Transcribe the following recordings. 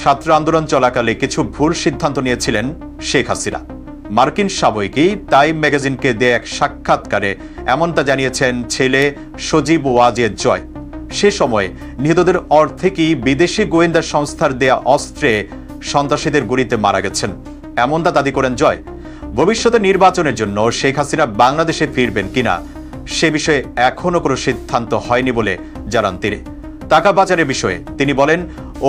ছাত্র আন্দোলন চলাকালে কিছু ভুল সিদ্ধান্ত নিয়েছিলেন শেখ হাসিনা। মার্কিন সাময়িকী টাইম ম্যাগাজিনকে দেয়া এক সাক্ষাৎকারে এমনটা জানিয়েছেন ছেলে সজীব ওয়াজেদ জয়। সে সময় নিহতদের অর্ধেকই বিদেশি গোয়েন্দা সংস্থার দেয়া অস্ত্রে সন্ত্রাসীদের গুলিতে মারা গেছেন, এমনটা দাবি করেন জয়। ভবিষ্যতে নির্বাচনের জন্য শেখ হাসিনা বাংলাদেশে ফিরবেন কিনা সে বিষয়ে এখনো কোনো সিদ্ধান্ত হয়নি বলে জানান তিনি। টাকা পাচারের বিষয়ে তিনি বলেন,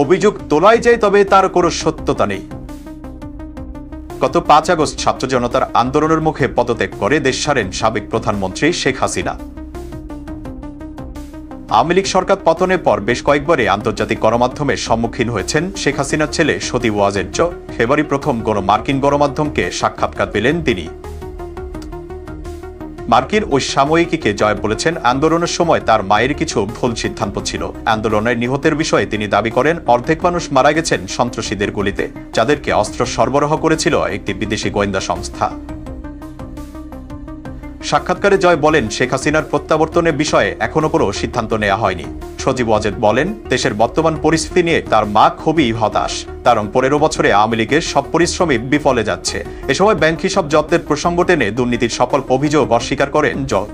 অভিযোগ তোলাই যায়, তবে তার কোনো সত্যতা নেই। গত 5 আগস্ট ছাত্র জনতার আন্দোলনের মুখে পদত্যাগ করে দেশ ছাড়েন সাবেক প্রধানমন্ত্রী শেখ হাসিনা। আওয়ামী লীগ সরকার পতনের পর বেশ কয়েকবারই আন্তর্জাতিক গণমাধ্যমের সম্মুখীন হয়েছেন শেখ হাসিনার ছেলে সজীব ওয়াজেদ জয়। এবারই প্রথম মার্কিন গণমাধ্যমকে সাক্ষাৎকার পেলেন তিনি। মার্কিন ওই সাময়িকীকে জয় বলেছেন, আন্দোলনের সময় তার মায়ের কিছু ভুল সিদ্ধান্ত ছিল। আন্দোলনের নিহতের বিষয়ে তিনি দাবি করেন, অর্ধেক মানুষ মারা গেছেন সন্ত্রাসীদের গুলিতে, যাদেরকে অস্ত্র সরবরাহ করেছিল একটি বিদেশি গোয়েন্দা সংস্থা। সাক্ষাৎকারে জয় বলেন, শেখ হাসিনার প্রত্যাবর্তনের বিষয়ে এখনো কোনো সিদ্ধান্ত নেওয়া হয়নি। সজীব ওয়াজেদ বলেন, দেশের বর্তমান পরিস্থিতি নিয়ে তার মা খুবই হতাশ, কারণ 15 বছরে আওয়ামী লীগের সব পরিশ্রমই বিফলে যাচ্ছে। এ সময় ব্যাংক হিসাব জব্দের প্রসঙ্গ টেনে দুর্নীতির সকল অভিযোগ অস্বীকার করেন জয়।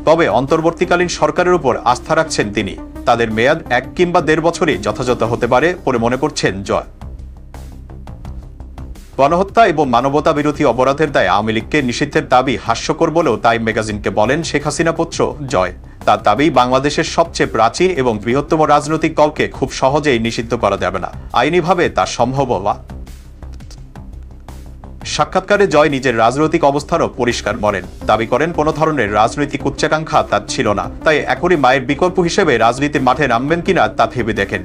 তবে অন্তর্বর্তীকালীন সরকারের উপর আস্থা রাখছেন তিনি। তাদের মেয়াদ 1 কিংবা 1.5 বছরই যথাযথ হতে পারে বলে মনে করছেন জয়। গণহত্যা এবং মানবতা বিরোধী অপরাধের দায়ে আওয়ামী লীগকে নিষিদ্ধের দাবি হাস্যকর বলেও টাইম ম্যাগাজিনকে বলেন শেখ হাসিনা পুত্র জয়। তার দাবি, বাংলাদেশের সবচেয়ে প্রাচীন এবং বৃহত্তম রাজনৈতিক দলকে খুব সহজেই নিষিদ্ধ করা যাবে না, আইনিভাবে তা সম্ভব হওয়া। সাক্ষাৎকারে জয় নিজের রাজনৈতিক অবস্থানও পরিষ্কার করেন। দাবি করেন, কোনো ধরনের রাজনৈতিক উচ্চাকাঙ্ক্ষা তার ছিল না, তাই এখনই মায়ের বিকল্প হিসেবে রাজনীতির মাঠে নামবেন কিনা তা ভেবে দেখেন।